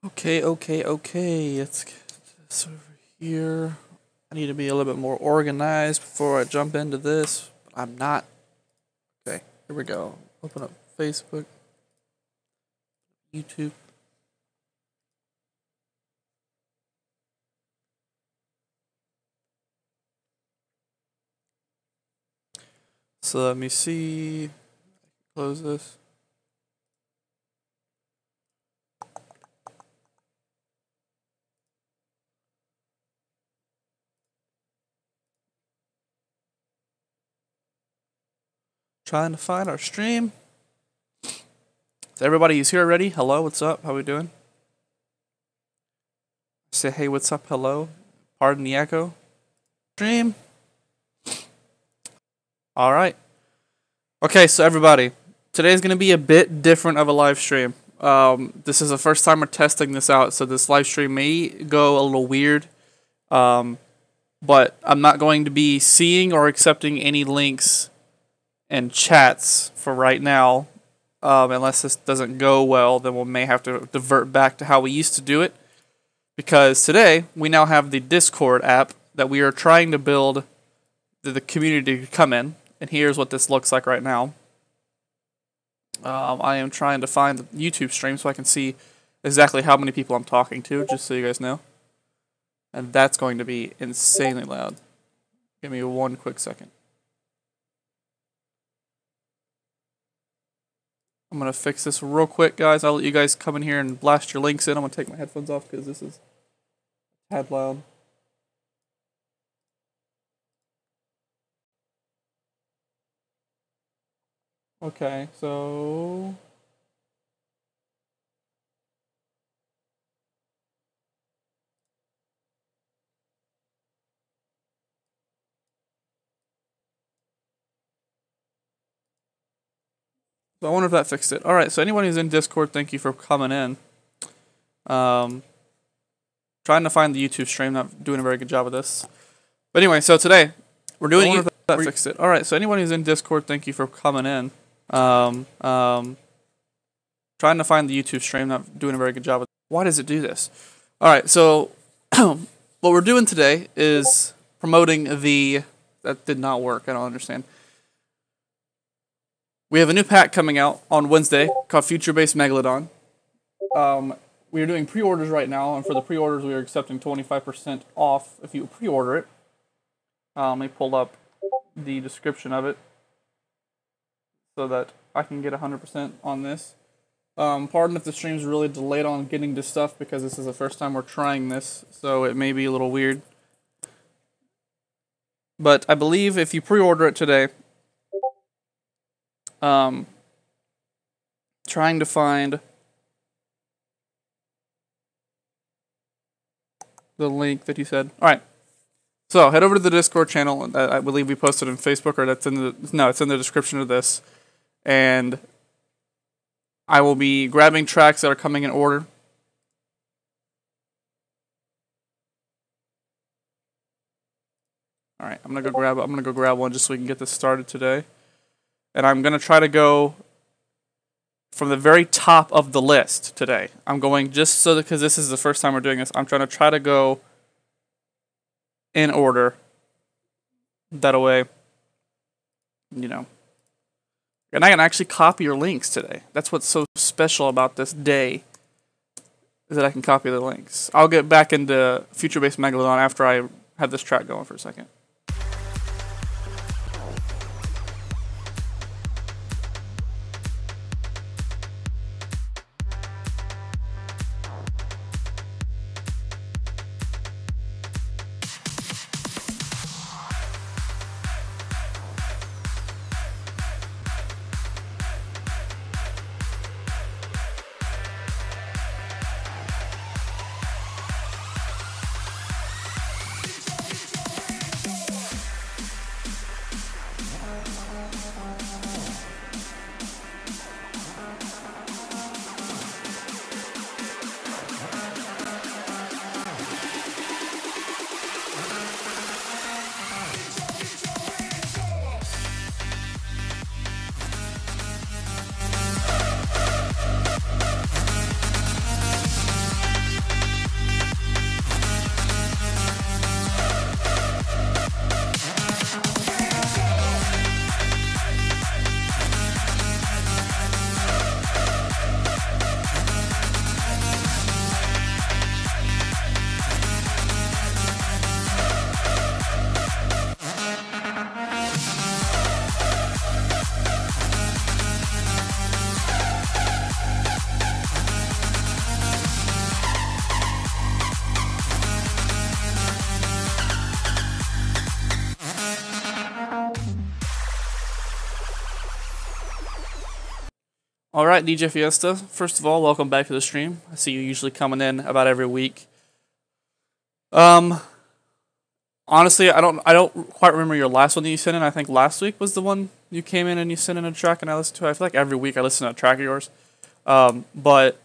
Okay. Let's get this over here. I need to be a little bit more organized before I jump into this. But I'm not. Okay, here we go. Open up Facebook, YouTube. So let me see. Close this. Trying to find our stream. So everybody who's here already, hello, what's up? How we doing? Say hey, what's up? Hello. Pardon the echo. Stream. All right. Okay, so everybody, today's going to be a bit different of a live stream. This is the first time we're testing this out, so this live stream may go a little weird. But I'm not going to be seeing or accepting any links and chats for right now. Unless this doesn't go well, then we may have to divert back to how we used to do it. Because today, we now have the Discord app that we are trying to build the community to come in. And here's what this looks like right now. I am trying to find the YouTube stream so I can see exactly how many people I'm talking to, just so you guys know. And that's going to be insanely loud. Give me one quick second. I'm going to fix this real quick, guys. I'll let you guys come in here and blast your links in. I'm going to take my headphones off because this is a tad loud. Okay, so I wonder if that fixed it. All right, so anyone who's in Discord, thank you for coming in. Trying to find the YouTube stream, not doing a very good job of this. But anyway, so today we're doing that fixed it. All right, so anyone who's in Discord, thank you for coming in. Trying to find the YouTube stream, not doing a very good job of. Why does it do this? All right, so what we're doing today is promoting the. That did not work. I don't understand. We have a new pack coming out on Wednesday called Future-Based Megalodon. We are doing pre-orders right now, and for the pre-orders, we are accepting 25% off if you pre-order it. Let me pull up the description of it so that I can get 100% on this. Pardon if the stream's really delayed on getting to stuff because this is the first time we're trying this, so it may be a little weird. But I believe if you pre-order it today, trying to find the link that he said. All right. So head over to the Discord channel that I believe we posted on Facebook, or that's in the it's in the description of this, and I will be grabbing tracks that are coming in order. All right, I'm gonna go grab one just so we can get this started today, and I'm gonna try to go from the very top of the list today. I'm going just so because this is the first time we're doing this. I'm try to go in order. That way, you know. And I can actually copy your links today. That's what's so special about this day, is that I can copy the links. I'll get back into Future-Based Megalodon after I have this track going for a second. All right, DJ Fiesta. First of all, welcome back to the stream. I see you usually coming in about every week. Honestly, I don't quite remember your last one that you sent in. I think last week was the one you came in and you sent in a track and I listened to it. I feel like every week I listen to a track of yours. But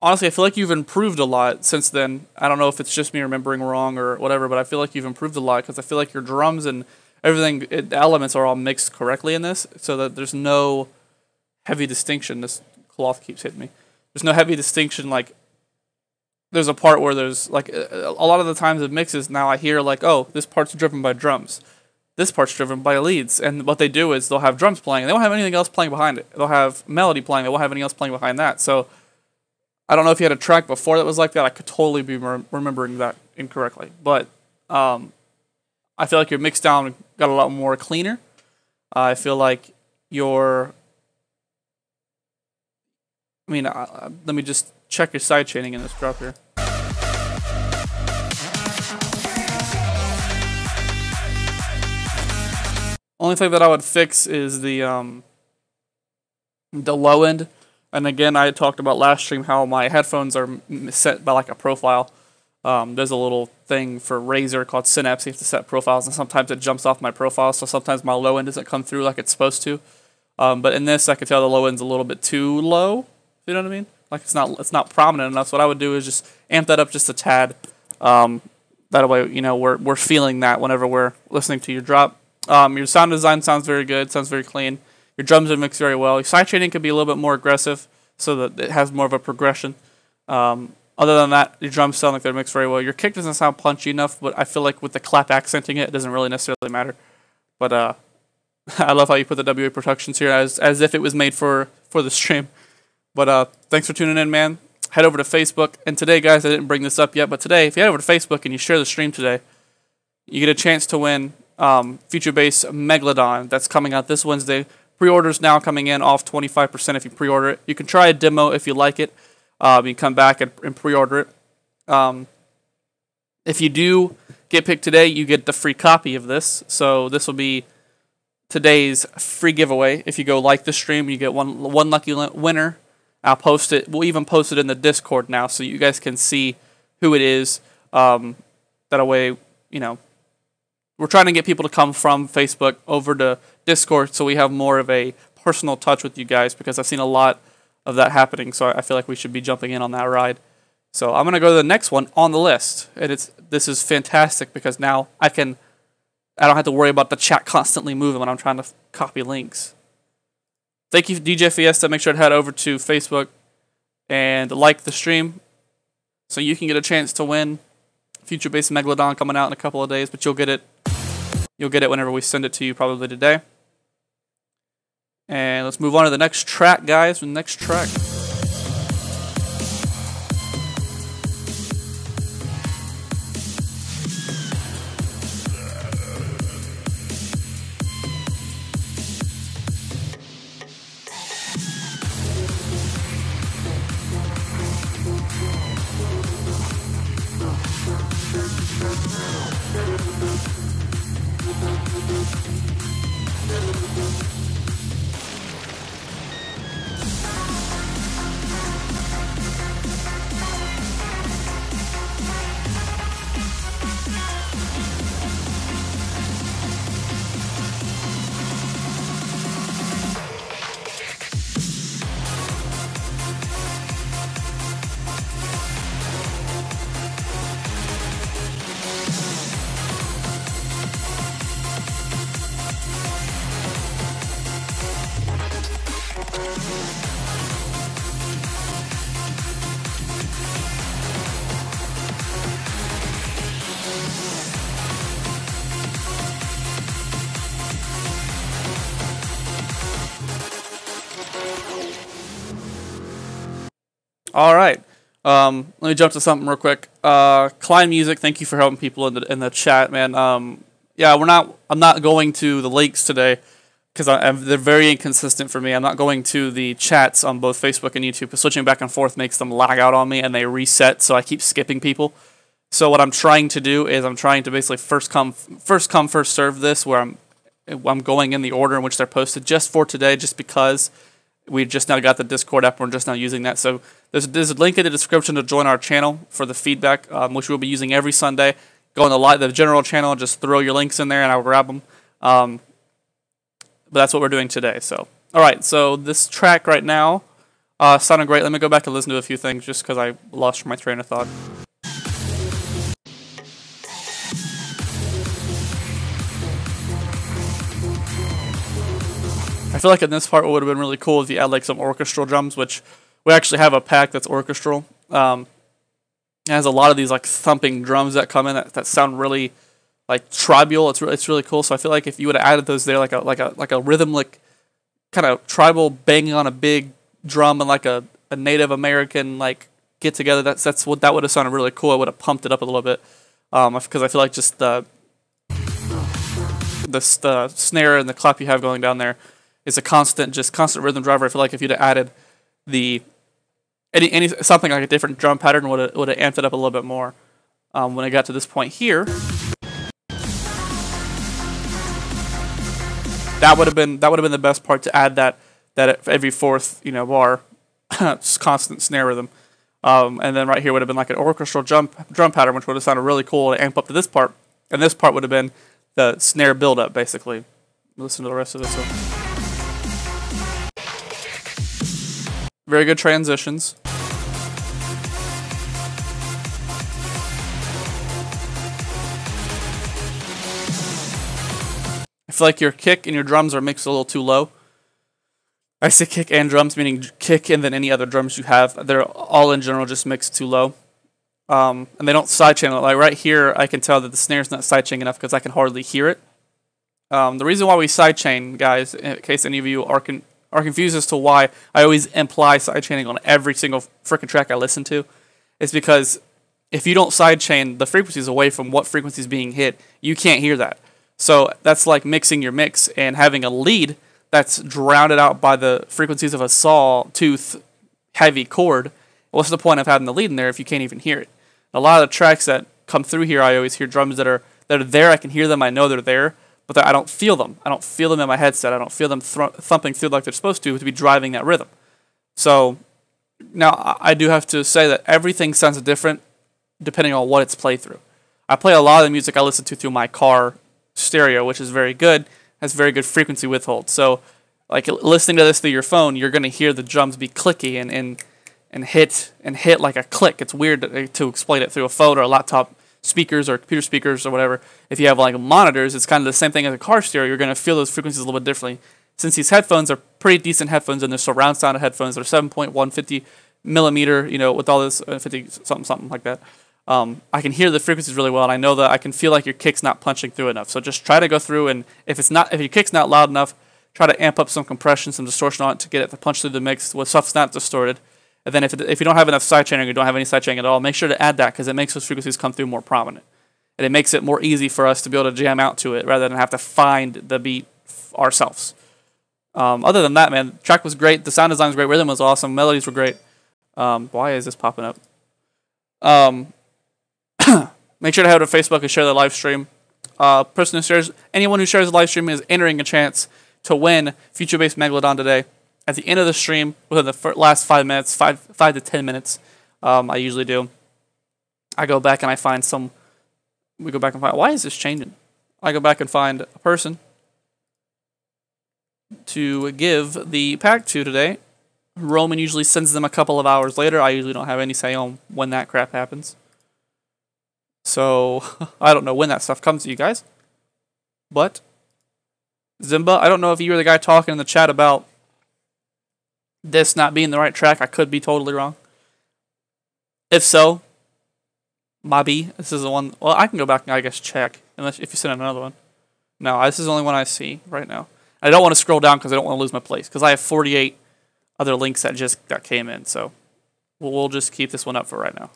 honestly, I feel like you've improved a lot since then. I don't know if it's just me remembering wrong or whatever, but I feel like you've improved a lot because I feel like your drums and everything, the elements are all mixed correctly in this, so that there's no heavy distinction. This cloth keeps hitting me. There's no heavy distinction. Like, there's a part where there's like a lot of the times it mixes. Now I hear like, oh, this part's driven by drums, this part's driven by leads, and what they do is they'll have drums playing. And they won't have anything else playing behind it. They'll have melody playing. They won't have anything else playing behind that. So I don't know if you had a track before that was like that. I could totally be remembering that incorrectly, but I feel like your mix down got a lot more cleaner. I feel like your, let me just check your side chaining in this drop here. Only thing that I would fix is the low end. And again, I talked about last stream how my headphones are set by like a profile. There's a little thing for Razer called Synapse. You have to set profiles, and sometimes it jumps off my profile, so sometimes my low end doesn't come through like it's supposed to. But in this, I could tell the low end's a little bit too low. You know what I mean? Like it's not prominent enough. So what I would do is just amp that up just a tad. That way, you know, we're feeling that whenever we're listening to your drop. Your sound design sounds very good. Sounds very clean. Your drums are mixed very well. Your side chaining could be a little bit more aggressive, so that it has more of a progression. Other than that, your drums sound like they're mixed very well. Your kick doesn't sound punchy enough, but I feel like with the clap accenting it, it doesn't really necessarily matter. But I love how you put the WA Productions here as if it was made for the stream. But thanks for tuning in, man. Head over to Facebook. And today, guys, I didn't bring this up yet, but today, if you head over to Facebook and you share the stream today, you get a chance to win Future Bass Megalodon. That's coming out this Wednesday. Pre-orders now coming in off 25% if you pre-order it. You can try a demo if you like it. You can come back and pre-order it. If you do get picked today, you get the free copy of this. So this will be today's free giveaway. If you go like the stream, you get one lucky winner. I'll post it. We'll even post it in the Discord now, so you guys can see who it is. That way, you know, we're trying to get people to come from Facebook over to Discord, so we have more of a personal touch with you guys, because I've seen a lot of that happening. So I feel like we should be jumping in on that ride. So I'm gonna go to the next one on the list, and this is fantastic because now I don't have to worry about the chat constantly moving when I'm trying to copy links. Thank you, DJ Fiesta. Make sure to head over to Facebook and like the stream so you can get a chance to win Future Bass Megalodon coming out in a couple of days, but you'll get it whenever we send it to you, probably today. And let's move on to the next track, guys. The next track. All right. Let me jump to something real quick. Klein Music, thank you for helping people in the chat, man. Yeah, I'm not going to the links today because they're very inconsistent for me. I'm not going to the chats on both Facebook and YouTube. But switching back and forth makes them lag out on me, and they reset, so I keep skipping people. So what I'm trying to do is I'm trying to basically first come, first serve this, where I'm going in the order in which they're posted just for today, just because we just now got the Discord app and we're just now using that. So there's a link in the description to join our channel for the feedback, which we'll be using every Sunday. Go on the general channel, just throw your links in there and I'll grab them. But that's what we're doing today. So, all right, so this track right now sounded great. Let me go back and listen to a few things just because I lost my train of thought. I feel like in this part what would have been really cool if you add like some orchestral drums, which we actually have a pack that's orchestral. It has a lot of these like thumping drums that come in that sound really like tribal. It's really cool. So I feel like if you would have added those there, like a rhythmic kind of tribal banging on a big drum and like a Native American like get together, that's what that would have sounded really cool. It would have pumped it up a little bit because I feel like just the snare and the clap you have going down there is a constant rhythm driver. I feel like if you'd have added something like a different drum pattern would have amped it up a little bit more. When I got to this point here, that would have been the best part, to add that every fourth bar constant snare rhythm. And then right here would have been like an orchestral drum pattern, which would have sounded really cool to amp up to this part. And this part would have been the snare build-up, basically. Listen to the rest of this one. Very good transitions. I feel like your kick and your drums are mixed a little too low. I say kick and drums, meaning kick and then any other drums you have. They're all in general just mixed too low. And they don't sidechain. Like right here, I can tell that the snare's not sidechaining enough because I can hardly hear it. The reason why we sidechain, guys, in case any of you are confused as to why I always imply sidechaining on every single freaking track I listen to, is because if you don't sidechain the frequencies away from what frequency is being hit, you can't hear that. So that's like mixing your mix and having a lead that's drowned out by the frequencies of a sawtooth heavy chord. What's the point of having the lead in there if you can't even hear it? A lot of the tracks that come through here, I always hear drums that are there. I can hear them. I know they're there, but I don't feel them. I don't feel them in my headset. I don't feel them thumping through like they're supposed to be driving that rhythm. So now I do have to say that everything sounds different depending on what it's played through. I play a lot of the music I listen to through my car stereo, which is very good, has very good frequency withhold. So like listening to this through your phone, you're going to hear the drums be clicky and hit like a click. It's weird to explain it through a phone or a laptop speakers or computer speakers or whatever. If you have like monitors, it's kind of the same thing as a car stereo. You're going to feel those frequencies a little bit differently. Since these headphones are pretty decent headphones and they're surround sound headphones, they're 7.150 millimeter, with all this 50 something like that. I can hear the frequencies really well, and I know that I can feel like your kick's not punching through enough. So just try to go through, and if your kick's not loud enough, try to amp up some compression, some distortion on it to get it to punch through the mix with stuff's not distorted. And then if you don't have enough sidechaining or you don't have any sidechaining at all, make sure to add that because it makes those frequencies come through more prominent. And it makes it more easy for us to be able to jam out to it rather than have to find the beat ourselves. Other than that, man, the track was great. The sound design was great. Rhythm was awesome. Melodies were great. Why is this popping up? Make sure to head to Facebook and share the live stream. Anyone who shares the live stream is entering a chance to win Future-Based Megalodon today. At the end of the stream, within the last 5 minutes, 5 to 10 minutes, I usually do. I go back and I find we go back and find, why is this changing? I go back and find a person to give the pack to today. Roman usually sends them a couple of hours later. I usually don't have any say on when that crap happens. So, I don't know when that stuff comes to you guys. But, Simba, I don't know if you were the guy talking in the chat about this not being the right track. I could be totally wrong. If so, maybe this is the one. Well, I can go back and I guess check, unless if you send another one. No, this is the only one I see right now. I don't want to scroll down because I don't want to lose my place, because I have 48 other links that came in. So we'll just keep this one up for right now.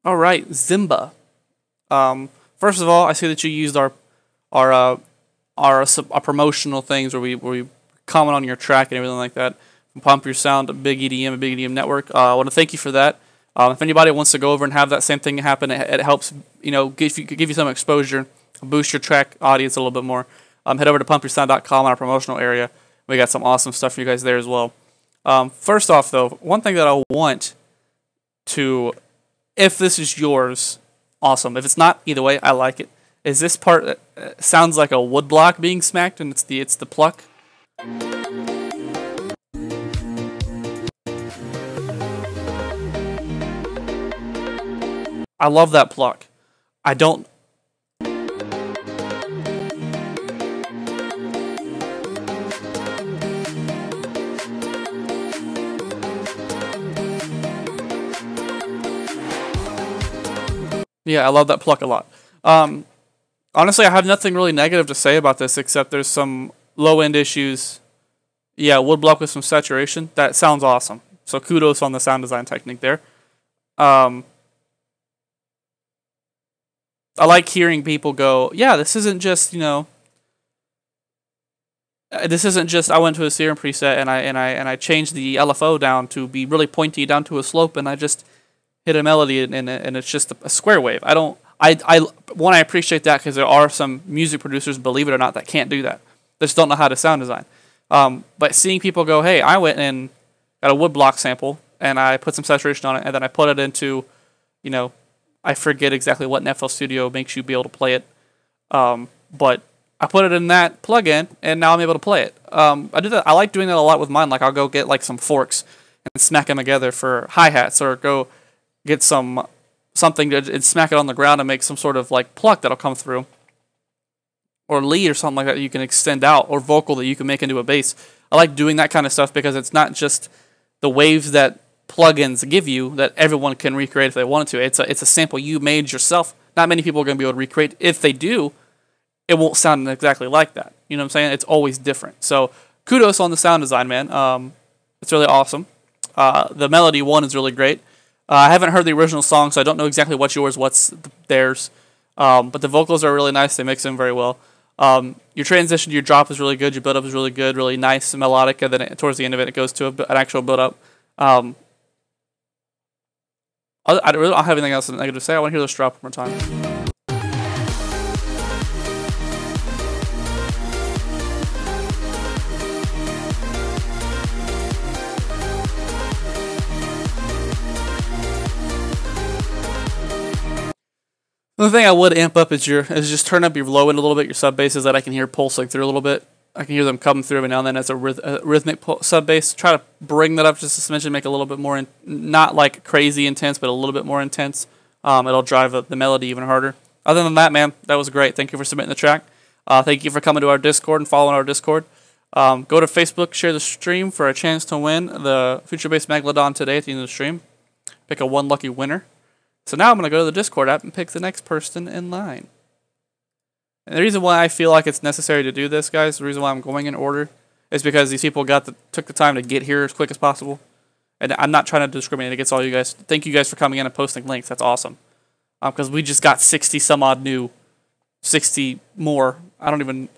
All right, Simba. First of all, I see that you used our our promotional things where we comment on your track and everything like that. Pump Your Sound, a big EDM network. I want to thank you for that. If anybody wants to go over and have that same thing happen, it helps, give you some exposure, boost your track audience a little bit more. Head over to pumpyoursound.com on our promotional area. We got some awesome stuff for you guys there as well. First off, though, one thing that I want to, if this is yours, awesome. If it's not, either way, I like it. Is this part sounds like a wood block being smacked, and it's the pluck. I love that pluck. I don't. Yeah, I love that pluck a lot. Honestly, I have nothing really negative to say about this except there's some low-end issues. Yeah, wood block with some saturation. That sounds awesome. So kudos on the sound design technique there. I like hearing people go, yeah, this isn't just, this isn't just I went to a serum preset and I changed the LFO down to be really pointy down to a slope and I just hit a melody and it's just a square wave. I appreciate that because there are some music producers, believe it or not, that can't do that. They just don't know how to sound design. But seeing people go, hey, I went and got a wood block sample and I put some saturation on it and then I put it into, I forget exactly what in FL Studio makes you be able to play it. But I put it in that plugin and now I'm able to play it. I do that. I like doing that a lot with mine. Like I'll go get like some forks and smack them together for hi-hats or go get something and smack it on the ground and make some sort of like pluck that'll come through. Or lead or something like that you can extend out, or vocal that you can make into a bass. I like doing that kind of stuff because it's not just the waves that plugins give you that everyone can recreate if they wanted to. It's a sample you made yourself. Not many people are going to be able to recreate. If they do, it won't sound exactly like that. You know what I'm saying? It's always different. So kudos on the sound design, man. It's really awesome. The melody one is really great. I haven't heard the original song, so I don't know exactly what's yours, what's theirs. But the vocals are really nice. They mix in very well. Your transition to your drop is really good. Your build up is really good, really nice and melodic. And then towards the end of it, it goes to an actual build up. I really don't have anything else negative to say. I want to hear this drop one more time. The thing I would amp up is just turn up your low end a little bit, your sub basses that I can hear pulsing through a little bit. I can hear them coming through every now and then as a rhythmic sub bass. Try to bring that up just a smidgen, make it a little bit more, not like crazy intense, but a little bit more intense. It'll drive the melody even harder. Other than that, man, that was great. Thank you for submitting the track. Thank you for coming to our Discord and following our Discord. Go to Facebook, share the stream for a chance to win the Future Bass Megalodon today at the end of the stream. Pick a one lucky winner. So now I'm going to go to the Discord app and pick the next person in line. And the reason why I feel like it's necessary to do this, guys, the reason why I'm going in order, is because these people took the time to get here as quick as possible. And I'm not trying to discriminate against all you guys. Thank you guys for coming in and posting links. That's awesome. Because we just got 60 some odd new, 60 more,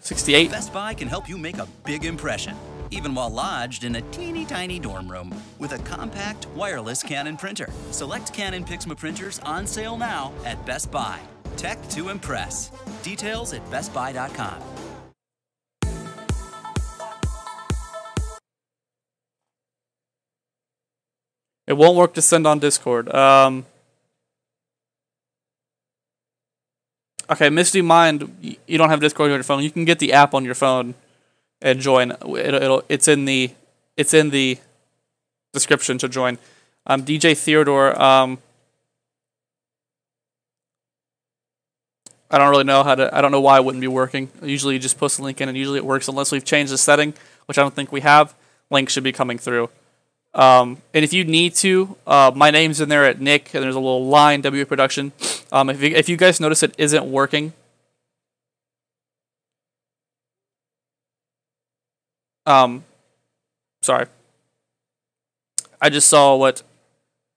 68. Best Buy can help you make a big impression, even while lodged in a teeny tiny dorm room with a compact wireless Canon printer. Select Canon Pixma printers on sale now at Best Buy. Tech to impress. Details at bestbuy.com. It won't work to send on Discord. Okay, Misty Mind, you don't have Discord on your phone. You can get the app on your phone and join. It's in the description to join. DJ Theodore. I don't really know I don't know why it wouldn't be working. Usually you just post a link in and usually it works unless we've changed the setting, which I don't think we have. Link should be coming through. And if you need to, my name's in there at Nick, and there's a little line, WA Production. If you guys notice it isn't working, sorry. I just saw what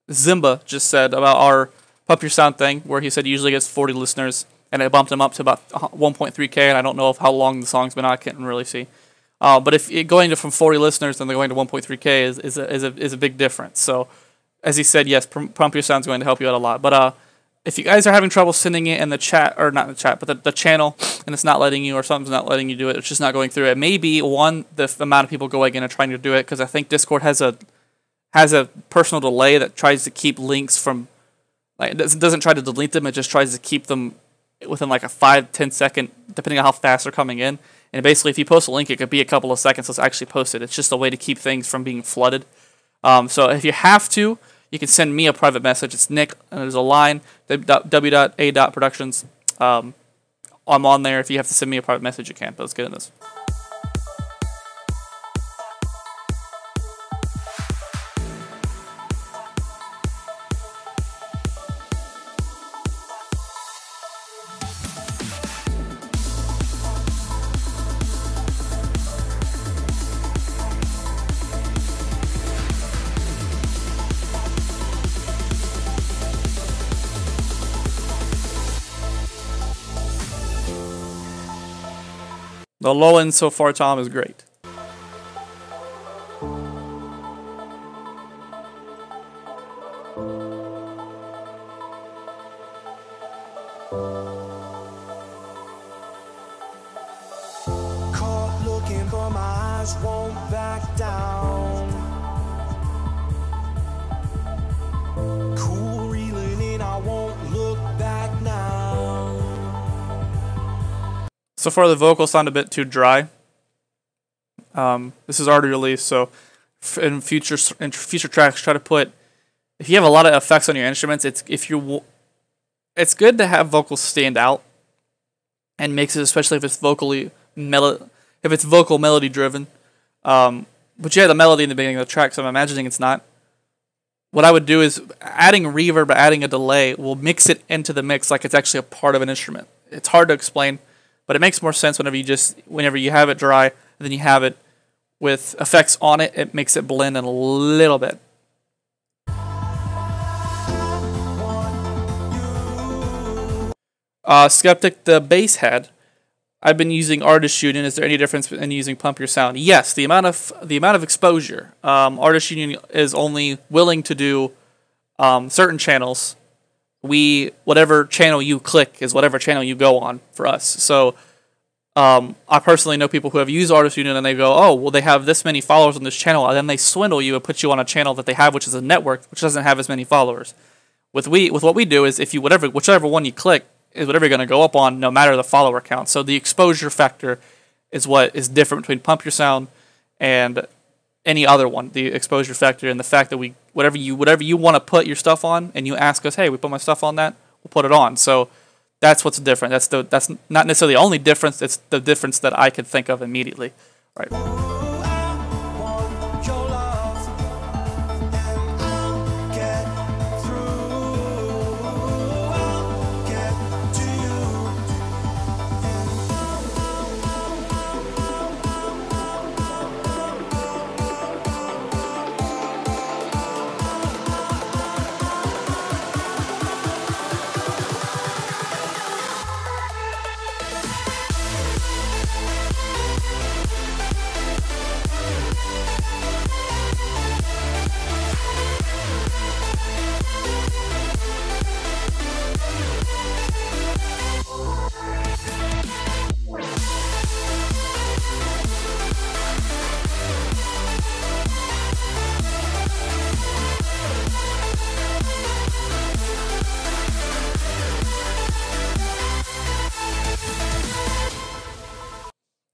Simba just said about our Pump Your Sound thing, where he said he usually gets 40 listeners, and it bumped him up to about 1.3K, and I don't know how long the song's been out. I can't really see. But if going from 40 listeners and going to 1.3K is a big difference. So, as he said, yes, Pump Your Sound is going to help you out a lot. But if you guys are having trouble sending it in the chat, or not in the chat, but the channel, and it's not letting you, or something's not letting you do it, it's just not going through. It may be the amount of people going in and trying to do it, because I think Discord has a personal delay that tries to keep links from, like, it doesn't try to delete them, it just tries to keep them within like a 5-10 second, depending on how fast they're coming in. And basically, if you post a link, it could be a couple of seconds till it's actually posted. It's just a way to keep things from being flooded. So if you have to, you can send me a private message. It's Nick, and there's a line, w.a.productions. I'm on there. If you have to send me a private message, you can. But let's get into this. The low end so far, Tom, is great. Caught looking, but my eyes won't back down. Cool reeling in, I won't look back now. So far, the vocals sound a bit too dry. This is already released, so in future tracks, try to put. If you have a lot of effects on your instruments, it's good to have vocals stand out and mix it, especially if it's vocal melody driven. But you have the melody in the beginning of the track, so I'm imagining it's not. What I would do is adding reverb, adding a delay, will mix it into the mix like it's actually a part of an instrument. It's hard to explain. But it makes more sense whenever you have it dry, and then you have it with effects on it. It makes it blend in a little bit. Skeptic, the bass head. I've been using Artist Union. Is there any difference in using Pump Your Sound? Yes, the amount of exposure. Artist Union is only willing to do certain channels. Whatever channel you click is whatever channel you go on for us. So I personally know people who have used Artist Union and they go, oh, well, they have this many followers on this channel, and then they swindle you and put you on a channel that they have, which is a network, which doesn't have as many followers. With what we do is, if you whichever one you click is whatever you're going to go up on, no matter the follower count. So the exposure factor is what is different between Pump Your Sound and any other one. The exposure factor and the fact that whatever you want to put your stuff on, and you ask us, hey, we put my stuff on that, we'll put it on. So that's what's different. That's not necessarily the only difference. It's the difference that I could think of immediately. All right.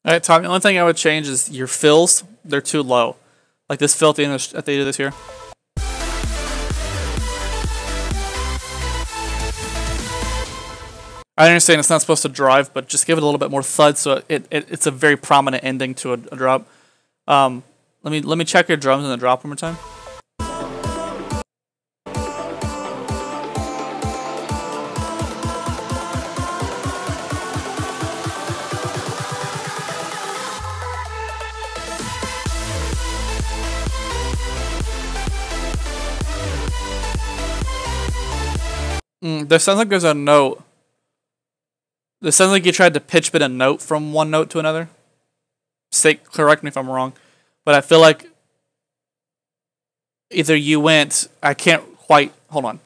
All right, Tom, the only thing I would change is your fills. They're too low. Like this fill at the end of this here. I understand it's not supposed to drive, but just give it a little bit more thud so it's a very prominent ending to a drop. Let me check your drums in the drop one more time. There sounds like there's a note. There sounds like you tried to pitch bend a note from one note to another. Correct me if I'm wrong, but I feel like either you went. I can't quite. Hold on.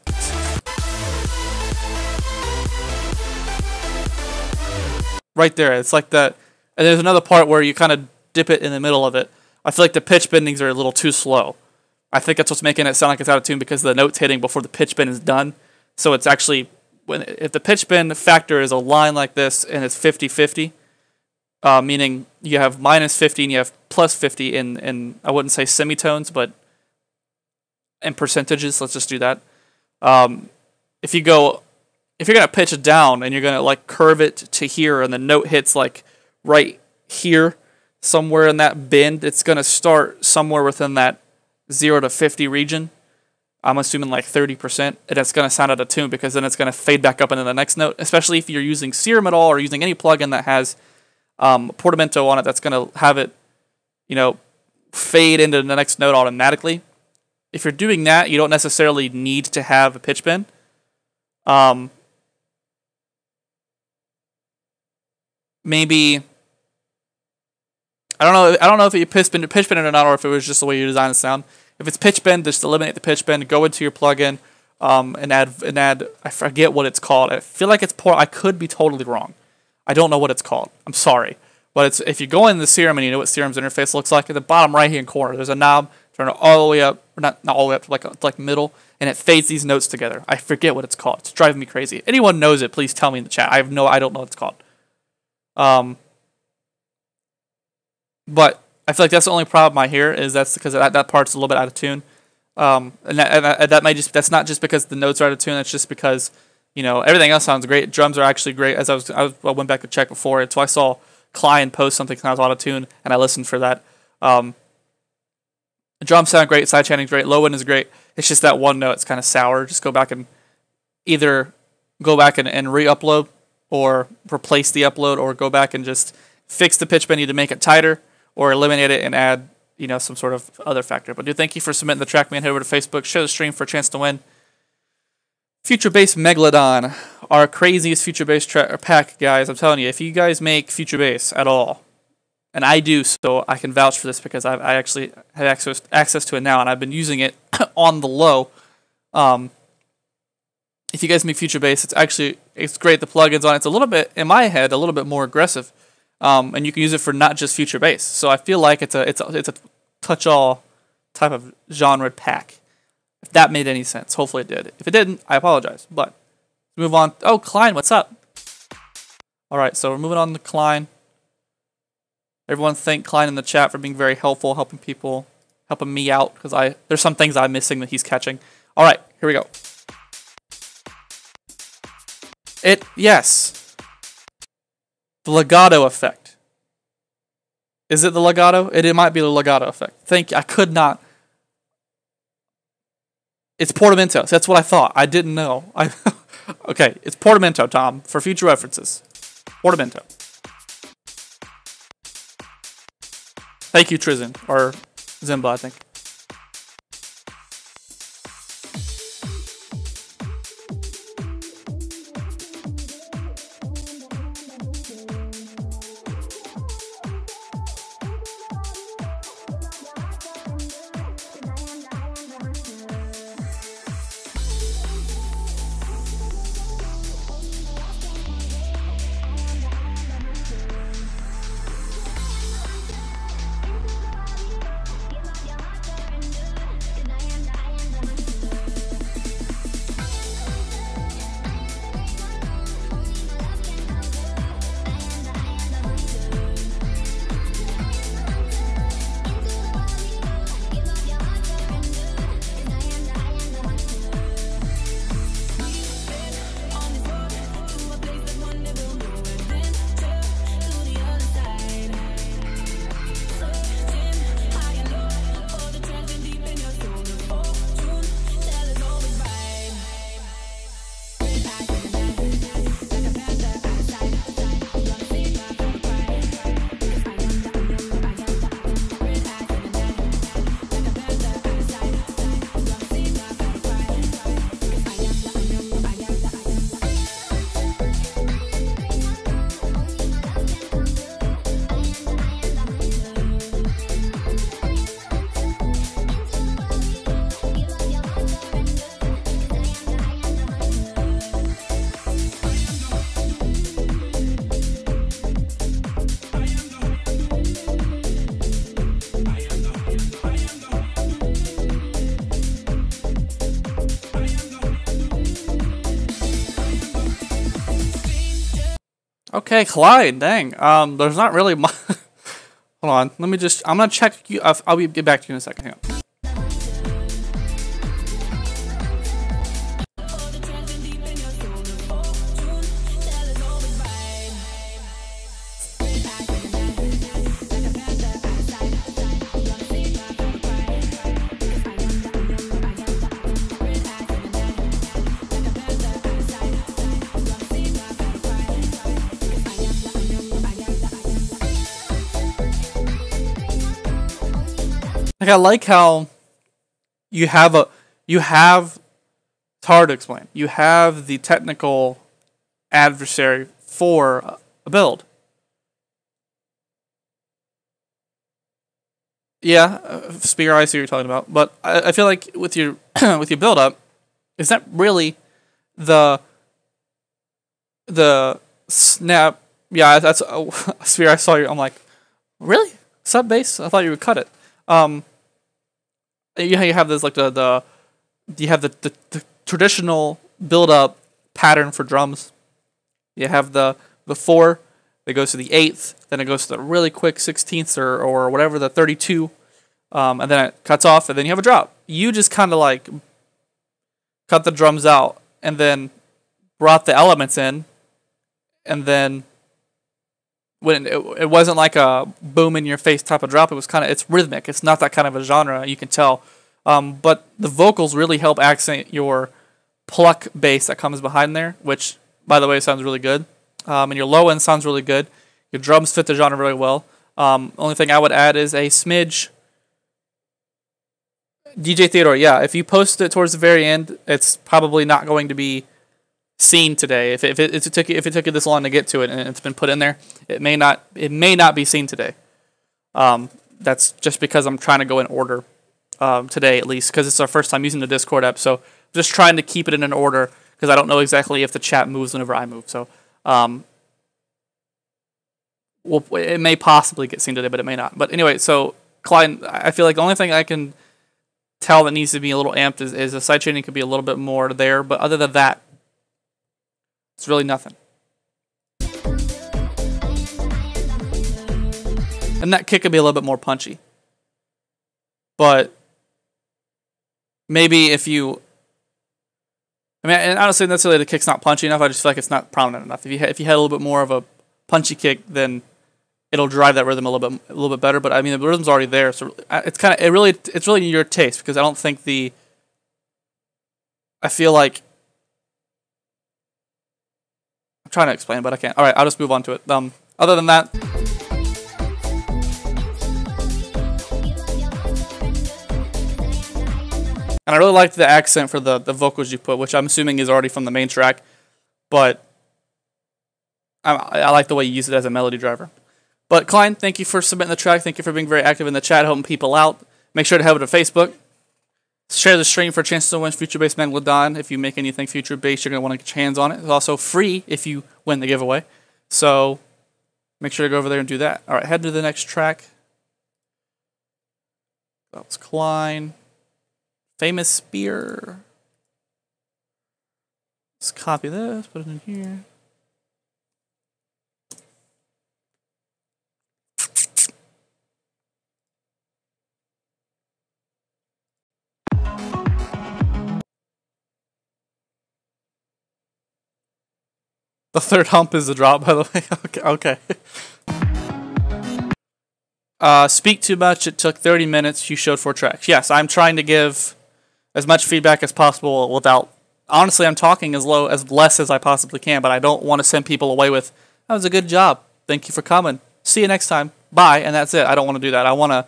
Right there. It's like that. And there's another part where you kind of dip it in the middle of it. I feel like the pitch bendings are a little too slow. I think that's what's making it sound like it's out of tune because the note's hitting before the pitch bend is done. So it's actually, if the pitch bend factor is a line like this and it's 50-50, meaning you have minus 50 and you have plus 50 in I wouldn't say semitones, but in percentages, let's just do that. If you're going to pitch it down and you're going to like curve it to here and the note hits like right here, somewhere in that bend, it's going to start somewhere within that 0 to 50 region. I'm assuming like 30%, and it's going to sound out of tune because then it's going to fade back up into the next note, especially if you're using Serum at all or using any plugin that has portamento on it that's going to have it, fade into the next note automatically. If you're doing that, you don't necessarily need to have a pitch bend. Maybe I don't know if you pitch bend it or not, or if it was just the way you design the sound. If it's pitch bend, just eliminate the pitch bend. Go into your plugin, and add. I forget what it's called. I feel like it's I could be totally wrong. I don't know what it's called. I'm sorry, but it's if you go in the Serum and you know what Serum's interface looks like, at the bottom right hand corner, there's a knob. Turn it all the way up, or not all the way up, like middle, and it fades these notes together. I forget what it's called. It's driving me crazy. Anyone knows it, please tell me in the chat. I don't know what it's called. But I feel like that's the only problem I hear is that's because that part's a little bit out of tune. And that may that's not just because the notes are out of tune. That's just because everything else sounds great. Drums are actually great. As I went back to check before it, so I saw Klein post something that sounds out of tune, and I listened for that. The drums sound great. Side channing's great. Low end is great. It's just that one note. It's kind of sour. Just go back and either go back and re-upload or replace the upload, or go back and just fix the pitch bend to make it tighter, or eliminate it and add, some sort of other factor. But thank you for submitting the track, man. Head over to Facebook, share the stream for a chance to win. Future Bass Megalodon, our craziest Future Bass pack, guys. I'm telling you, if you guys make Future Bass at all, and I do, so I can vouch for this because I actually have access to it now, and I've been using it on the low. If you guys make Future Bass, it's great. The plugins on it's a little bit, in my head, a little bit more aggressive. And you can use it for not just Future Bass. So I feel like it's a touch-all type of genre pack. If that made any sense, hopefully it did. If it didn't, I apologize. But move on. Oh, Klein, what's up? All right, so we're moving on to Klein. Everyone thank Klein in the chat for being very helpful, helping me out because there's some things I'm missing that he's catching. All right, here we go. Yes. The legato effect. Is it the legato? It might be the legato effect. I could not. It's portamento. That's what I thought. I didn't know. Okay, it's portamento, Tom, for future references. Portamento. Thank you, Trizin, or Simba, I think. Okay, Clyde, dang. There's not really much. Hold on, let me just, I'm gonna check you, get back to you in a second, hang on. Like, I like how you have it's hard to explain. You have the technical adversary for a build. Yeah, Spear, I see what you're talking about. But I feel like with your with your build up, is that really the snap? Yeah, that's Spear. I saw you. I'm like, really? Sub base? I thought you would cut it. You have this like the traditional build up pattern for drums. You have the 4 that goes to the 8th, then it goes to the really quick 16th or whatever, the 32, and then it cuts off, and then you have a drop. You just kind of like cut the drums out and then brought the elements in, and then when it wasn't like a boom in your face type of drop, it's rhythmic. It's not that kind of a genre, you can tell. But the vocals really help accent your pluck bass that comes behind there, which, by the way, sounds really good. And your low end sounds really good. Your drums fit the genre really well. Only thing I would add is a smidge. DJ Theodore, yeah, if you post it towards the very end, it's probably not going to be seen today. If it took you this long to get to it and it's been put in there, it may not be seen today. That's just because I'm trying to go in order today, at least, because it's our first time using the Discord app. So just trying to keep it in an order because I don't know exactly if the chat moves whenever I move. So it may possibly get seen today, but it may not. But anyway, so Clyde, I feel like the only thing I can tell that needs to be a little amped is the sidechaining could be a little bit more there. But other than that, it's really nothing. And that kick could be a little bit more punchy. But maybe if you... I mean, and honestly, necessarily the kick's not punchy enough. I just feel like it's not prominent enough. If you had a little bit more of a punchy kick, then it'll drive that rhythm a little bit better. But I mean, the rhythm's already there, so it's really your taste, because I don't think I feel like... I'm trying to explain, but I can't. All right, I'll just move on to it. Other than that, and I really liked the accent for the vocals you put, which I'm assuming is already from the main track, but I like the way you use it as a melody driver. But Klein, thank you for submitting the track. Thank you for being very active in the chat, helping people out. Make sure to head over to Facebook. Share the stream for a chance to win future-based Megalodon. If you make anything future-based, you're going to want to get your hands on it. It's also free if you win the giveaway. So make sure to go over there and do that. All right, head to the next track. That was Klein. Famous Spear. Let's copy this, put it in here. The third hump is the drop, by the way. Okay. Speak too much. It took 30 minutes. You showed 4 tracks. Yes, I'm trying to give as much feedback as possible without... Honestly, I'm talking as less as I possibly can, but I don't want to send people away with, that was a good job. Thank you for coming. See you next time. Bye. And that's it. I don't want to do that. I want to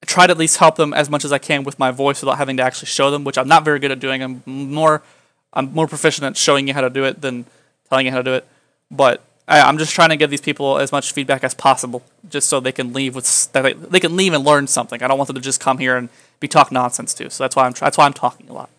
try to at least help them as much as I can with my voice without having to actually show them, which I'm not very good at doing. I'm more proficient at showing you how to do it than telling you how to do it. But I'm just trying to give these people as much feedback as possible, just so they can leave they can leave and learn something. I don't want them to just come here and be talk nonsense too. So that's why I'm talking a lot.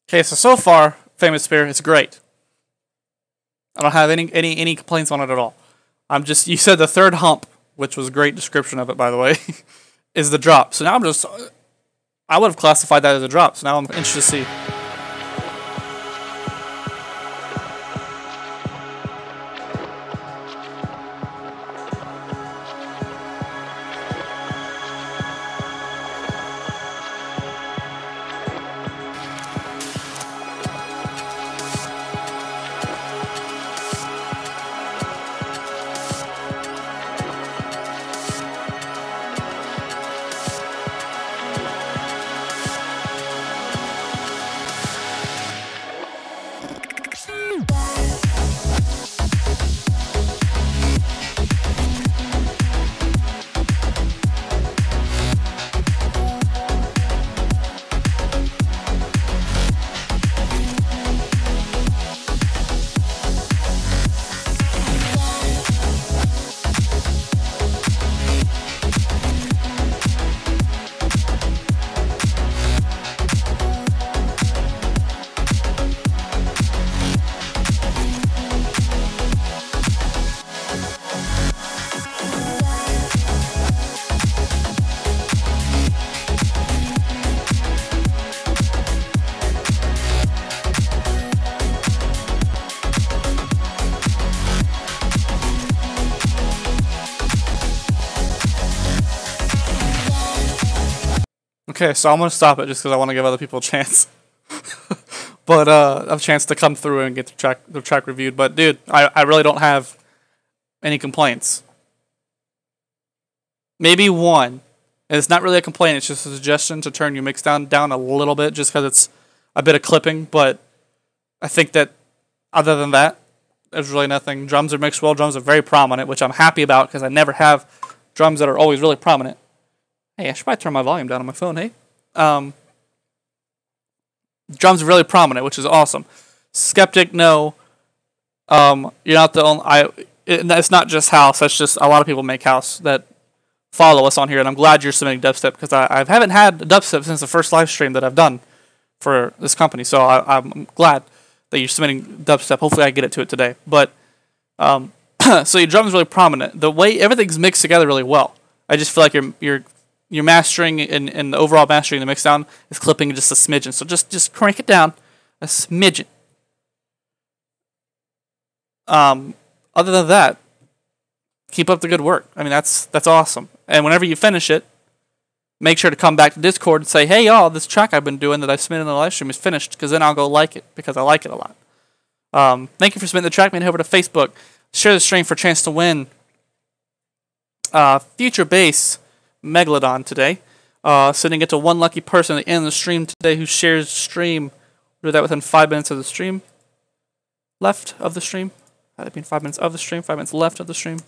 Okay, so far, Famous Spear, it's great. I don't have any complaints on it at all. You said the third hump, which was a great description of it, by the way, is the drop. So now I would have classified that as a drop. So now I'm interested to see. Okay, so I'm going to stop it just because I want to give other people a chance. But a chance to come through and get the track reviewed. But dude, I really don't have any complaints. Maybe one. And it's not really a complaint, it's just a suggestion to turn your mix down a little bit just because it's a bit of clipping. But I think that other than that, there's really nothing. Drums are mixed well, drums are very prominent, which I'm happy about because I never have drums that are always really prominent. Hey, I should probably turn my volume down on my phone, hey? Drums are really prominent, which is awesome. Skeptic, no. You're not the only... It's not just house, that's just a lot of people make house that follow us on here, and I'm glad you're submitting dubstep, because I haven't had dubstep since the first live stream that I've done for this company, so I'm glad that you're submitting dubstep. Hopefully I get it to it today. But, so your drums are really prominent. The way everything's mixed together really well. I just feel like your mastering and the overall mastering, the mix down is clipping just a smidgen. So just crank it down a smidgen. Other than that, keep up the good work. I mean, that's awesome. And whenever you finish it, make sure to come back to Discord and say, hey y'all, this track I've been doing that I submitted in the live stream is finished, because then I'll go like it because I like it a lot. Thank you for submitting the track. Man, head over to Facebook. Share the stream for a chance to win Future Bass Megalodon today. Sending it to one lucky person at the end of the stream today who shares the stream. We'll do that within 5 minutes of the stream. Left of the stream. That'd be 5 minutes of the stream, 5 minutes left of the stream.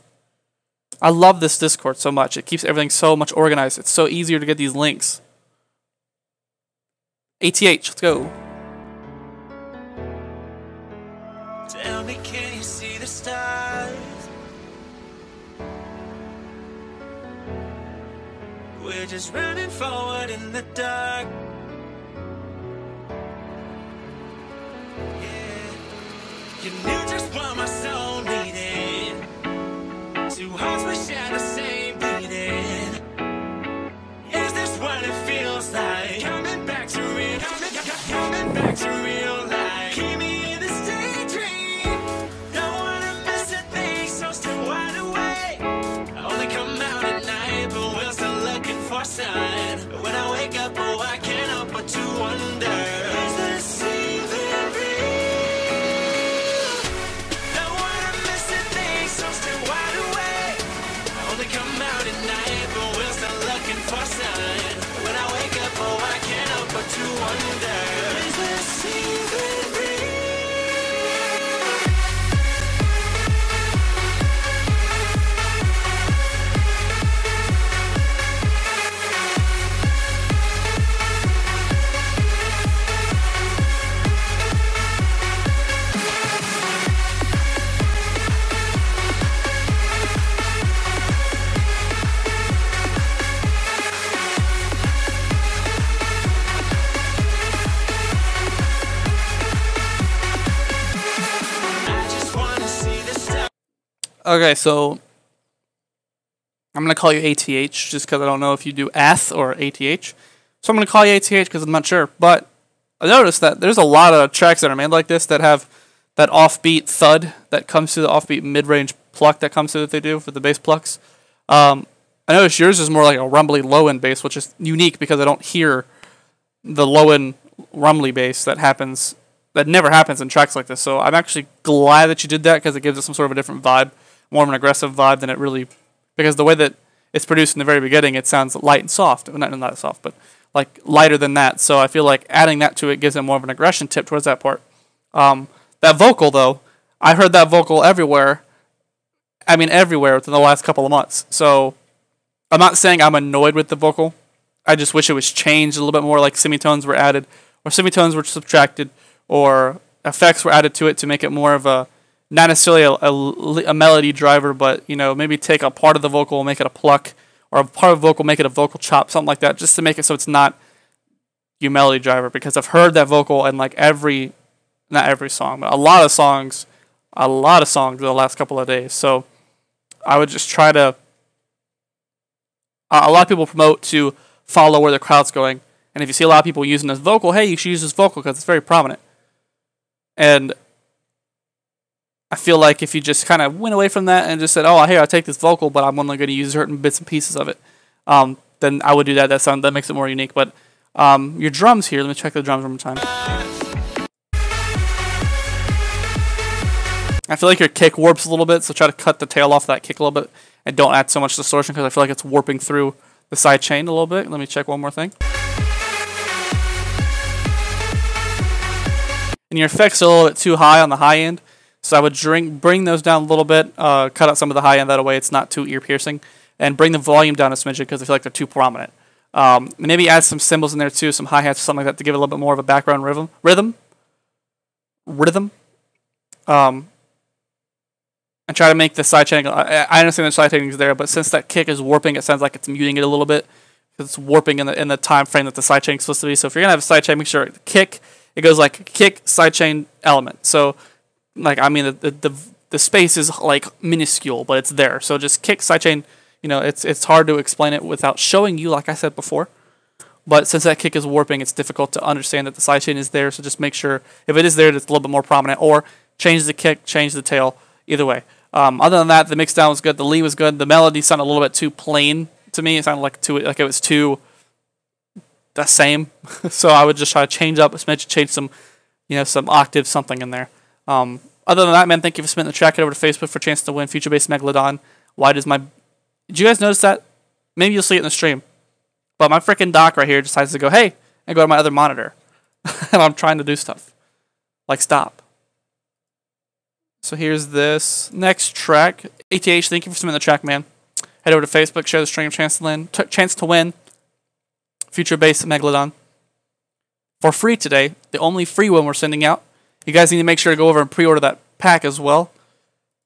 I love this Discord so much. It keeps everything so much organized. It's so easier to get these links. ATH, let's go. Tell me, can you see the stars? We're just running forward in the dark. Yeah, you knew just what my soul needed. Two hearts we share the same beating. Is this what it feels like? Coming back to real, coming back to real life. Keep me in this daydream. Don't wanna miss a thing, so stay wide awake. I only come out at night, but we're still looking for a sign. When I wake up, oh, I can't help but to wonder, is this even real? Don't wanna miss a thing, so stay wide awake. Okay, so I'm gonna call you ATH just because I don't know if you do ATH or ATH. So I'm gonna call you ATH because I'm not sure. But I noticed that there's a lot of tracks that are made like this that have that offbeat thud that comes to the offbeat mid-range pluck that comes to that they do for the bass plucks. I noticed yours is more like a rumbly low-end bass, which is unique because I don't hear the low-end rumbly bass that never happens in tracks like this. So I'm actually glad that you did that because it gives it some sort of a different vibe, more of an aggressive vibe than it really, because the way that it's produced in the very beginning, it sounds light and soft. Not soft, but like lighter than that. So I feel like adding that to it gives it more of an aggression tip towards that part. That vocal though, I heard that vocal everywhere. I mean everywhere within the last couple of months. So I'm not saying I'm annoyed with the vocal. I just wish it was changed a little bit more, like semitones were added, or semitones were subtracted, or effects were added to it to make it more of a, not necessarily a melody driver, but, you know, maybe take a part of the vocal and make it a pluck, or a part of the vocal, make it a vocal chop, something like that, just to make it so it's not your melody driver. Because I've heard that vocal in like not every song, but a lot of songs in the last couple of days. So I would just try to, a lot of people promote to follow where the crowd's going. And if you see a lot of people using this vocal, hey, you should use this vocal because it's very prominent. And I feel like if you just kind of went away from that and just said, oh, here, I'll take this vocal, but I'm only going to use certain bits and pieces of it, then I would do that. That makes it more unique. But your drums here, let me check the drums one more time. I feel like your kick warps a little bit, so try to cut the tail off that kick a little bit and don't add so much distortion because I feel like it's warping through the side chain a little bit. Let me check one more thing. And your effects are a little bit too high on the high end, so I would bring those down a little bit, cut out some of the high end, that way it's not too ear-piercing, and bring the volume down a smidgen because I feel like they're too prominent. Maybe add some cymbals in there too, some hi-hats or something like that to give it a little bit more of a background rhythm. And try to make the sidechain. I understand the sidechain is there, but since that kick is warping, it sounds like it's muting it a little bit because it's warping in the time frame that the sidechain is supposed to be. So if you're gonna have a sidechain, make sure the kick, it goes like kick sidechain element. So like, I mean, the space is like minuscule, but it's there. So just kick sidechain. You know, it's hard to explain it without showing you, like I said before. But since that kick is warping, it's difficult to understand that the sidechain is there. So just make sure if it is there, it's a little bit more prominent, or change the kick, change the tail. Either way. Other than that, the mix down was good. The lead was good. The melody sounded a little bit too plain to me. It sounded like it was too the same. So I would just try to change up a smidge, change some, some octaves, something in there. Other than that, man, thank you for submitting the track. Head over to Facebook for a chance to win Future Bass Megalodon. Did you guys notice that? Maybe you'll see it in the stream. But my freaking dock right here decides to go, hey, and go to my other monitor. And I'm trying to do stuff. Like, stop. So here's this next track. ATH, thank you for submitting the track, man. Head over to Facebook, share the stream, chance to win Future Bass Megalodon for free today. The only free one we're sending out. You guys need to make sure to go over and pre-order that pack as well.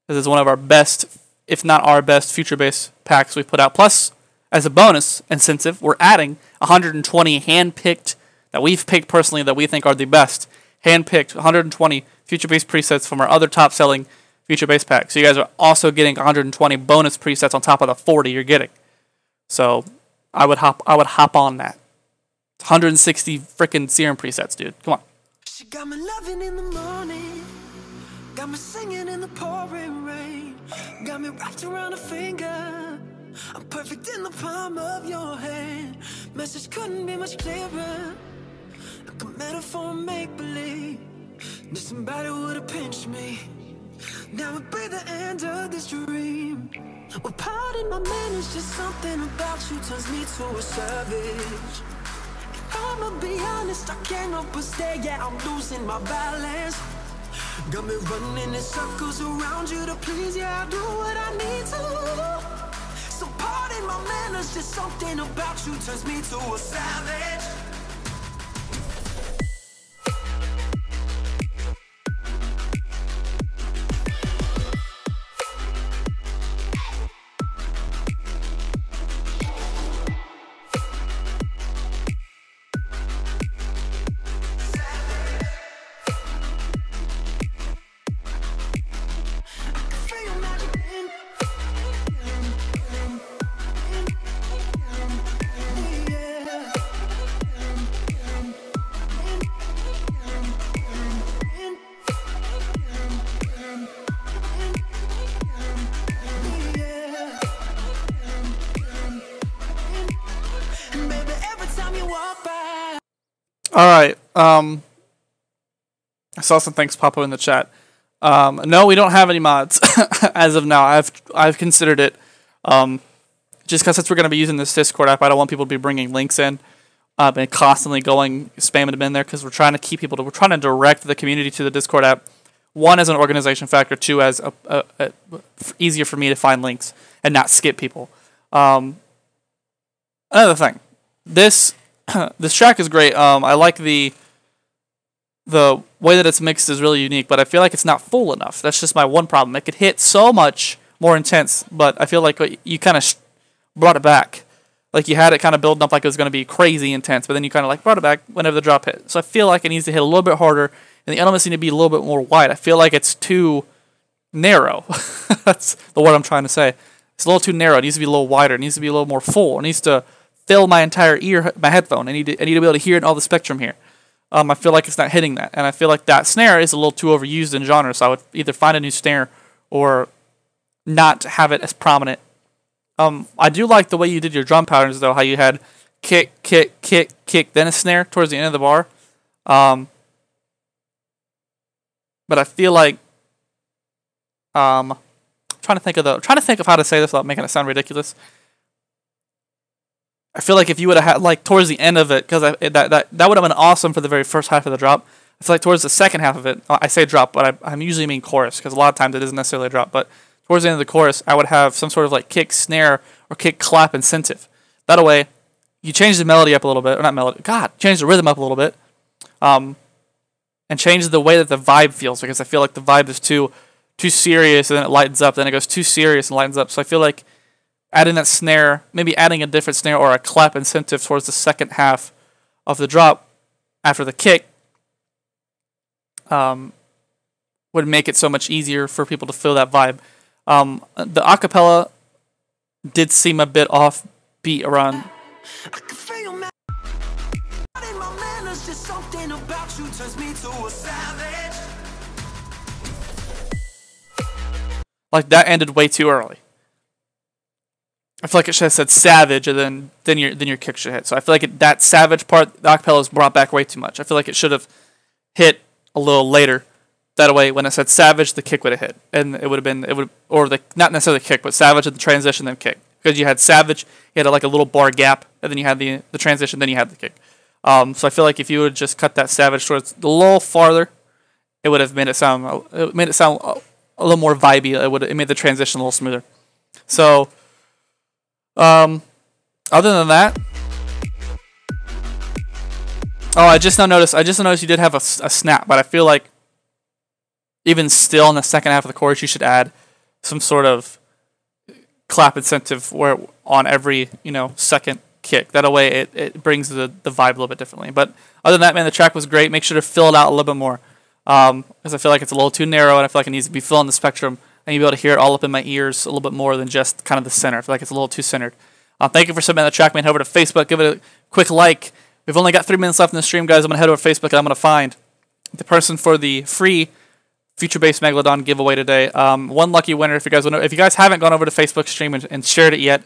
This is one of our best, if not our best, Future Bass packs we've put out. Plus, as a bonus incentive, we're adding 120 hand-picked, that we've picked personally, that we think are the best. Hand-picked 120 Future Bass presets from our other top-selling Future Bass packs. So you guys are also getting 120 bonus presets on top of the 40 you're getting. So I would hop on that. 160 freaking serum presets, dude. Come on. She got me loving in the morning, got me singing in the pouring rain, got me wrapped around a finger. I'm perfect in the palm of your hand. Message couldn't be much clearer. Like a metaphor, make-believe. Knew somebody would've pinched me. Now it'd be the end of this dream. Well, pardon my manners, just something about you turns me to a savage. If I'ma be honest, I can't help but stay. Yeah, I'm losing my balance. Got me running in circles around you to please. Yeah, I do what I need to. So pardon my manners, just something about you turns me to a savage. Feel magic in All right. I saw some things pop up in the chat. No, we don't have any mods as of now. I've considered it. Just because since we're going to be using this Discord app, I don't want people to be bringing links in and constantly spamming them in there, because we're trying to direct the community to the Discord app. One, as an organization factor. Two, as easier for me to find links and not skip people. Another thing, this track is great. I like the way that it's mixed is really unique, but I feel like it's not full enough. That's just my one problem. It could hit so much more intense, but I feel like you kind of brought it back. Like you had it kind of building up like it was going to be crazy intense, but then you kind of like brought it back whenever the drop hit. So I feel like it needs to hit a little bit harder, and the elements need to be a little bit more wide. I feel like it's too narrow. That's the word I'm trying to say. It's a little too narrow. It needs to be a little wider. It needs to be a little more full. It needs to fill my entire my headphone. I need to be able to hear it in all the spectrum here. I feel like it's not hitting that, and I feel like that snare is a little too overused in genre. So I would either find a new snare or not have it as prominent. I do like the way you did your drum patterns, though. How you had kick, kick, kick, kick, then a snare towards the end of the bar. But I feel like trying to think of how to say this without making it sound ridiculous. I feel like if you would have had like towards the end of it, because that would have been awesome for the very first half of the drop. I feel like towards the second half of it, I say drop, but I'm usually mean chorus, because a lot of times it isn't necessarily a drop. But towards the end of the chorus, I would have some sort of like kick, snare, or kick, clap incentive. That way, you change the melody up a little bit, or not melody. God, change the rhythm up a little bit, and change the way that the vibe feels, because I feel like the vibe is too serious, and then it lightens up. Then it goes too serious and lightens up. So I feel like adding that snare, maybe adding a different snare or a clap incentive towards the second half of the drop after the kick, would make it so much easier for people to feel that vibe. The acapella did seem a bit off beat around. Like that ended way too early. I feel like it should have said savage, and then your kick should hit. So I feel like that savage part, the acapella is brought back way too much. I feel like it should have hit a little later. That way, when it said savage, the kick would have hit, and not necessarily the kick, but savage and the transition, then kick. Because you had savage, you had like a little bar gap, and then you had the transition, then you had the kick. So I feel like if you would just cut that savage towards a little farther, it would have made it sound a little more vibey. It made the transition a little smoother. So, other than that, I just now noticed you did have a snap, but I feel like even still in the second half of the chorus, you should add some sort of clap incentive where on every second kick. That way it brings the vibe a little bit differently. But other than that, man, the track was great. Make sure to fill it out a little bit more, because I feel like it's a little too narrow, and I feel like it needs to be filling the spectrum, and you'll be able to hear it all up in my ears a little bit more than just kind of the center. I feel like it's a little too centered. Thank you for submitting the track, man. Head over to Facebook, give it a quick like. We've only got 3 minutes left in the stream, guys. I'm gonna head over to Facebook, and I'm gonna find the person for the free future-based Megalodon giveaway today. One lucky winner. If you guys haven't gone over to Facebook stream and shared it yet,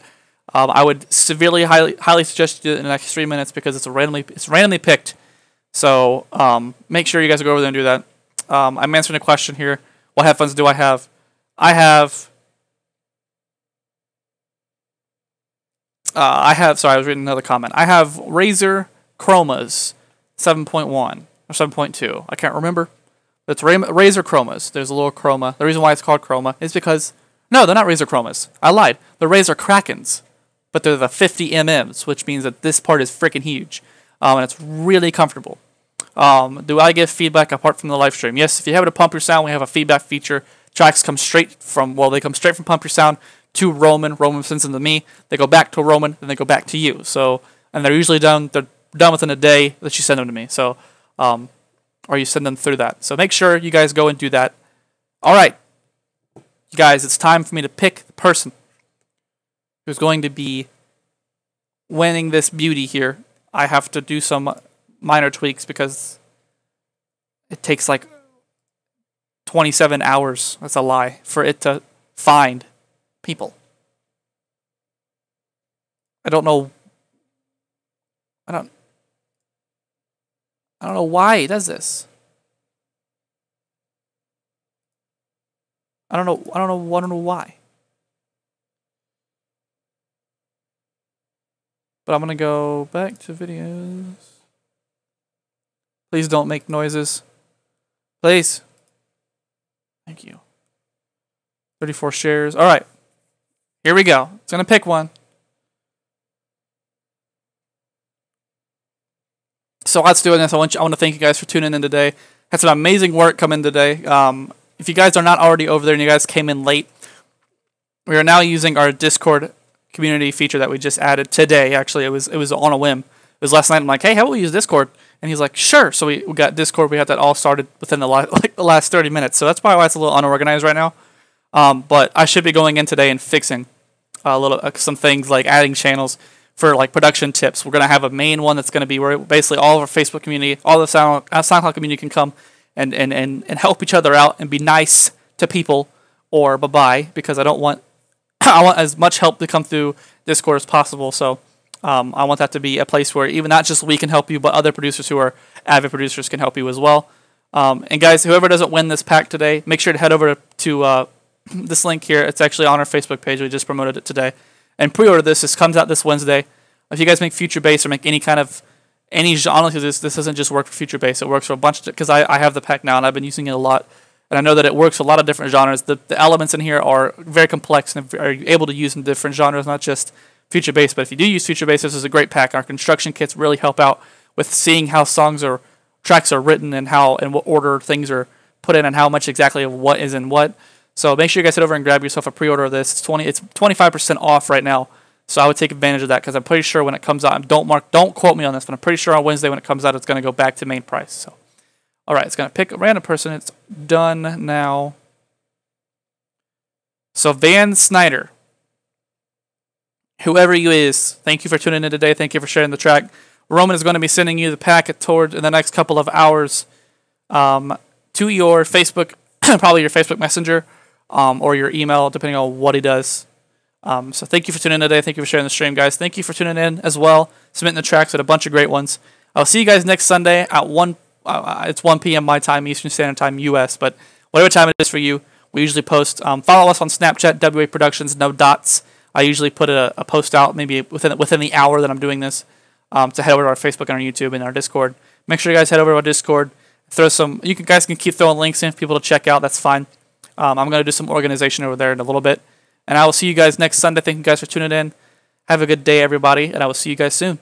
I would severely, highly suggest you do it in the next 3 minutes, because it's randomly picked. So make sure you guys go over there and do that. I'm answering a question here. What headphones do I have? Sorry, I was reading another comment. I have Razer Chromas 7.1 or 7.2. I can't remember. It's Razer Chromas. There's a little Chroma. The reason why it's called Chroma is because... No, they're not Razer Chromas. I lied. They're Razer Krakens. But they're the 50 mm's, which means that this part is freaking huge. And it's really comfortable. Do I give feedback apart from the live stream? Yes, if you have it to Pump Your Sound, we have a feedback feature. Tracks come straight from Pump Your Sound to Roman. Roman sends them to me. They go back to Roman, then they go back to you. So, and they're usually done. They're done within a day that you send them to me. So, or you send them through that. So make sure you guys go and do that. All right, you guys, it's time for me to pick the person who's going to be winning this beauty here. I have to do some minor tweaks because it takes like 27 hours. That's a lie. For it to find people. I don't know. I don't know why he does this. I don't know why. But I'm gonna go back to videos. Please don't make noises. Please. Thank you. 34 shares. All right. Here we go. It's gonna pick one. So let's do this. I want to thank you guys for tuning in today. Had some amazing work come in today. If you guys are not already over there and you guys came in late, we are now using our Discord community feature that we just added today. Actually, it was on a whim. It was last night. I'm like, hey, how about we use Discord? And he's like, sure. So we got Discord. We had that all started within the last 30 minutes. So that's probably why it's a little unorganized right now. But I should be going in today and fixing some things like adding channels for like production tips. We're gonna have a main one that's gonna be where basically all of our Facebook community, all the SoundCloud community can come and help each other out and be nice to people, or bye-bye, because I want as much help to come through Discord as possible. So I want that to be a place where even not just we can help you, but other producers who are avid producers can help you as well. And guys, whoever doesn't win this pack today, make sure to head over to this link here. It's actually on our Facebook page. We just promoted it today. And pre-order this. This comes out this Wednesday. If you guys make future bass or make any genre, this doesn't just work for future bass. It works for a bunch of, because I have the pack now and I've been using it a lot. And I know that it works for a lot of different genres. The elements in here are very complex and are able to use in different genres, not just future bass. But if you do use future bass, this is a great pack. Our construction kits really help out with seeing how tracks are written and in what order things are put in and how much exactly of what is in what. So make sure you guys head over and grab yourself a pre-order of this. It's 25% off right now. So I would take advantage of that because I'm pretty sure when it comes out, don't quote me on this, but I'm pretty sure on Wednesday when it comes out, it's going to go back to main price. So, all right, it's going to pick a random person. It's done now. So Van Snyder, whoever you is, thank you for tuning in today. Thank you for sharing the track. Roman is going to be sending you the packet in the next couple of hours to your Facebook, probably your Facebook Messenger or your email, depending on what he does. So thank you for tuning in today. Thank you for sharing the stream, guys. Thank you for tuning in as well, submitting the tracks with a bunch of great ones. I'll see you guys next Sunday at 1. It's 1 p.m. my time, Eastern Standard Time, U.S., but whatever time it is for you, we usually post. Follow us on Snapchat, WA Productions, no dots. I usually put a post out maybe within the hour that I'm doing this to head over to our Facebook and our YouTube and our Discord. Make sure you guys head over to our Discord. You guys can keep throwing links in for people to check out. That's fine. I'm going to do some organization over there in a little bit. And I will see you guys next Sunday. Thank you guys for tuning in. Have a good day, everybody, and I will see you guys soon.